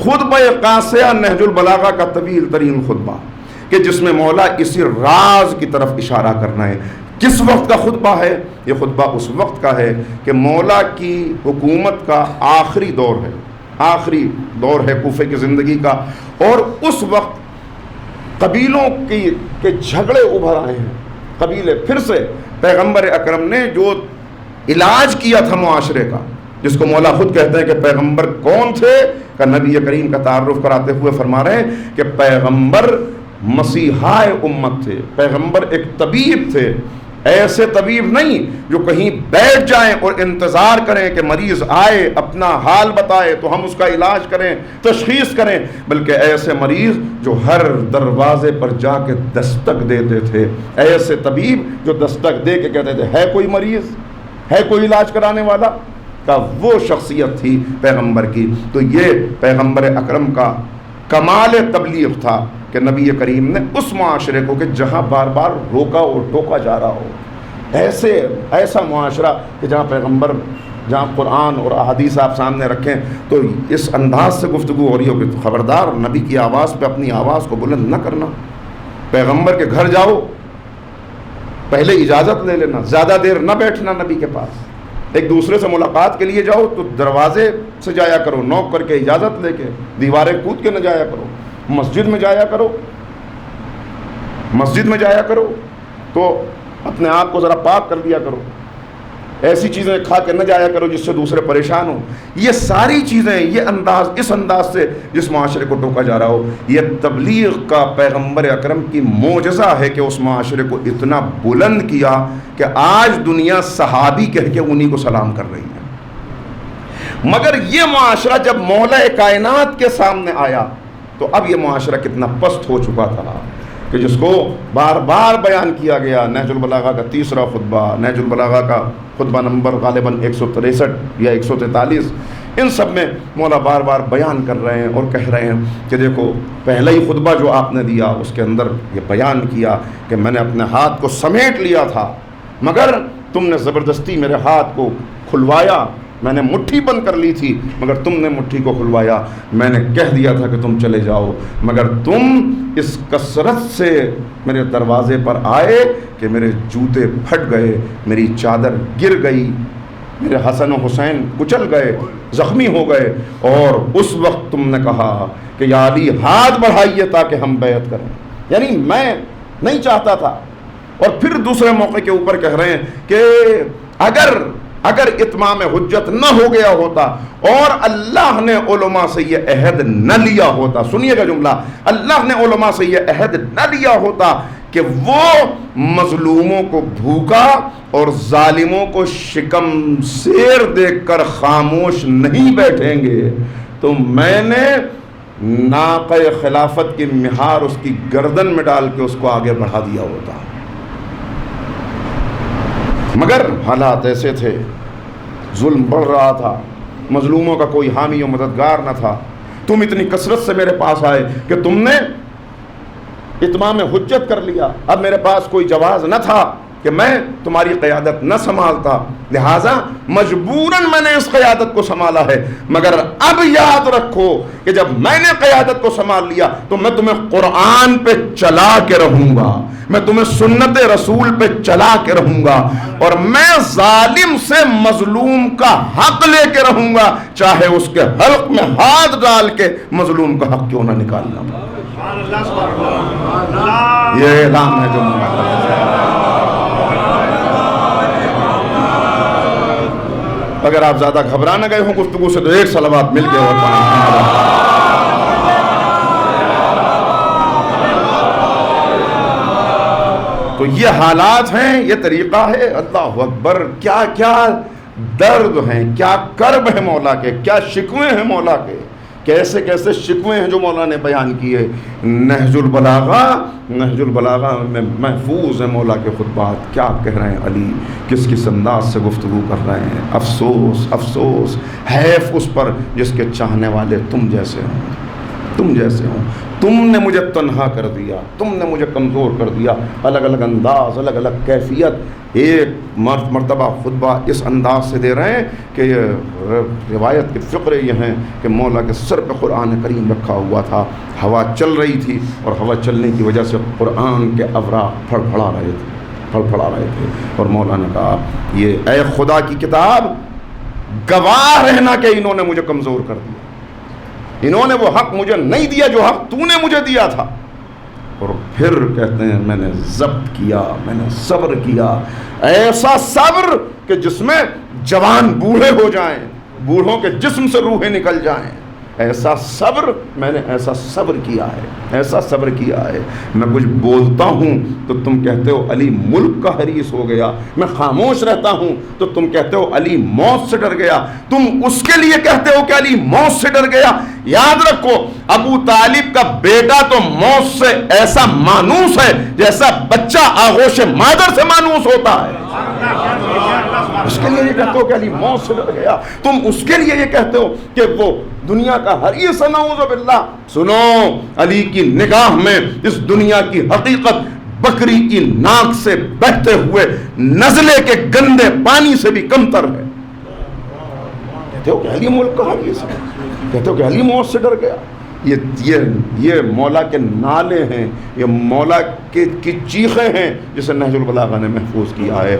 خطبہ قاصیہ نہج البلاغہ کا طویل ترین خطبہ کہ جس میں مولا اسی راز کی طرف اشارہ کرنا ہے. کس وقت کا خطبہ ہے؟ یہ خطبہ اس وقت کا ہے کہ مولا کی حکومت کا آخری دور ہے، آخری دور ہے کوفے کی زندگی کا، اور اس وقت قبیلوں کے جھگڑے ابھر آئے ہیں. قبیلے پھر سے پیغمبر اکرم نے جو علاج کیا تھا معاشرے کا، جس کو مولا خود کہتے ہیں کہ پیغمبر کون تھے، کہ نبی کریم کا تعارف کراتے ہوئے فرما رہے ہیں کہ پیغمبر مسیحائے امت تھے، پیغمبر ایک طبیب تھے. ایسے طبیب نہیں جو کہیں بیٹھ جائیں اور انتظار کریں کہ مریض آئے اپنا حال بتائے تو ہم اس کا علاج کریں، تشخیص کریں، بلکہ ایسے مریض جو ہر دروازے پر جا کے دستک دیتے تھے، ایسے طبیب جو دستک دے کے کہتے تھے ہے کوئی مریض، ہے کوئی علاج کرانے والا، کا وہ شخصیت تھی پیغمبر کی. تو یہ پیغمبر اکرم کا کمال تبلیغ تھا کہ نبی کریم نے اس معاشرے کو کہ جہاں بار بار روکا اور ٹوکا جا رہا ہو، ایسا معاشرہ کہ جہاں پیغمبر، جہاں قرآن اور احادیث آپ سامنے رکھیں تو اس انداز سے گفتگو ہو رہی ہو کہ خبردار نبی کی آواز پہ اپنی آواز کو بلند نہ کرنا. پیغمبر کے گھر جاؤ پہلے اجازت لے لینا، زیادہ دیر نہ بیٹھنا نبی کے پاس. ایک دوسرے سے ملاقات کے لیے جاؤ تو دروازے سے جایا کرو، نوک کر کے اجازت لے کے، دیواریں کود کے نہ جایا کرو. مسجد میں جایا کرو، مسجد میں جایا کرو تو اپنے آپ کو ذرا پاک کر دیا کرو. ایسی چیزیں کھا کے نہ جایا کرو جس سے دوسرے پریشان ہوں. یہ ساری چیزیں، یہ انداز، اس انداز سے جس معاشرے کو ٹوکا جا رہا ہو، یہ تبلیغ کا پیغمبر اکرم کی معجزہ ہے کہ اس معاشرے کو اتنا بلند کیا کہ آج دنیا صحابی کہہ کے انہی کو سلام کر رہی ہے. مگر یہ معاشرہ جب مولا کائنات کے سامنے آیا تو اب یہ معاشرہ کتنا پست ہو چکا تھا کہ جس کو بار بار بیان کیا گیا. نہج البلاغہ کا تیسرا خطبہ، نہج البلاغہ کا خطبہ نمبر غالباً 163 یا 143، ان سب میں مولا بار بار بیان کر رہے ہیں اور کہہ رہے ہیں کہ دیکھو پہلا ہی خطبہ جو آپ نے دیا اس کے اندر یہ بیان کیا کہ میں نے اپنے ہاتھ کو سمیٹ لیا تھا مگر تم نے زبردستی میرے ہاتھ کو کھلوایا. میں نے مٹھی بند کر لی تھی مگر تم نے مٹھی کو کھلوایا. میں نے کہہ دیا تھا کہ تم چلے جاؤ مگر تم اس کثرت سے میرے دروازے پر آئے کہ میرے جوتے پھٹ گئے، میری چادر گر گئی، میرے حسن و حسین کچل گئے، زخمی ہو گئے. اور اس وقت تم نے کہا کہ یا علی ہاتھ بڑھائیے تاکہ ہم بیعت کریں. یعنی میں نہیں چاہتا تھا. اور پھر دوسرے موقع کے اوپر کہہ رہے ہیں کہ اگر اتمام حجت نہ ہو گیا ہوتا اور اللہ نے علماء سے یہ عہد نہ لیا ہوتا، سنیے گا جملہ، اللہ نے علماء سے یہ عہد نہ لیا ہوتا کہ وہ مظلوموں کو بھوکا اور ظالموں کو شکم سیر دیکھ کر خاموش نہیں بیٹھیں گے، تو میں نے ناقہ خلافت کی مہار اس کی گردن میں ڈال کے اس کو آگے بڑھا دیا ہوتا. مگر حالات ایسے تھے، ظلم بڑھ رہا تھا، مظلوموں کا کوئی حامی و مددگار نہ تھا. تم اتنی کثرت سے میرے پاس آئے کہ تم نے اتمام حجت کر لیا. اب میرے پاس کوئی جواز نہ تھا کہ میں تمہاری قیادت نہ سنبھالتا، لہٰذا مجبوراً میں نے اس قیادت کو سنبھالا ہے. مگر اب یاد رکھو کہ جب میں نے قیادت کو سنبھال لیا تو میں تمہیں قرآن پہ چلا کے رہوں گا، میں تمہیں سنت رسول پہ چلا کے رہوں گا، اور میں ظالم سے مظلوم کا حق لے کے رہوں گا، چاہے اس کے حلق میں ہاتھ ڈال کے مظلوم کا حق کیوں نہ نکالنا. یہ اعلان ہے جو اگر آپ زیادہ گھبرا نہ گئے ہوں گفتگو سے تو ایک صلوات مل کے اور تو یہ حالات ہیں، یہ طریقہ ہے. اللہ اکبر، کیا کیا درد ہیں، کیا کرب ہے مولا کے، کیا شکوے ہیں مولا کے، کیسے کیسے شکوے ہیں جو مولا نے بیان کیے. نہج البلاغہ میں محفوظ ہیں مولا کے خطبات. کیا کہہ رہے ہیں علی، کس کس انداز سے گفتگو کر رہے ہیں. افسوس افسوس، حیف اس پر جس کے چاہنے والے تم جیسے ہوں، تم جیسے ہوں. تم نے مجھے تنہا کر دیا، تم نے مجھے کمزور کر دیا. الگ الگ انداز، الگ الگ کیفیت. ایک مرتبہ خطبہ اس انداز سے دے رہے ہیں کہ یہ روایت کے فقرے یہ ہیں کہ مولا کے سر پہ قرآن کریم رکھا ہوا تھا، ہوا چل رہی تھی اور ہوا چلنے کی وجہ سے قرآن کے اوراق پھڑپھڑا رہے تھے. اور مولا نے کہا یہ اے خدا کی کتاب، گواہ رہنا کہ انہوں نے مجھے کمزور کر دیا، انہوں نے وہ حق مجھے نہیں دیا جو حق تو نے مجھے دیا تھا. اور پھر کہتے ہیں میں نے ضبط کیا، میں نے صبر کیا، ایسا صبر کہ جس میں جوان بوڑھے ہو جائیں، بوڑھوں کے جسم سے روحیں نکل جائیں. ایسا صبر، میں نے ایسا صبر کیا ہے، ایسا صبر کیا ہے. میں کچھ بولتا ہوں تو تم کہتے ہو علی ملک کا حریص ہو گیا، میں خاموش رہتا ہوں تو تم کہتے ہو علی موت سے ڈر گیا. تم اس کے لیے کہتے ہو کہ علی موت سے ڈر گیا. یاد رکھو ابو طالب کا بیٹا تو موت سے ایسا مانوس ہے جیسا بچہ آغوش مادر سے مانوس ہوتا ہے. اس کے لیے یہ کہتے ہو کہ علی موت سے ڈر گیا. تم اس کے لیے یہ کہتے ہو کہ وہ دنیا کا حریص، نعوذ باللہ. سنو، علی کی نگاہ میں اس دنیا کی حقیقت بکری کی ناک سے بہتے ہوئے نزلے کے گندے پانی سے بھی کمتر ہے. کہتے ہو کہ علی ملک کا حریص ہے، کہتے ہو کہ علی موت سے ڈر گیا. یہ مولا کے نالے ہیں، یہ مولا کی چیخیں ہیں جسے نہج البلاغہ نے محفوظ کیا ہے.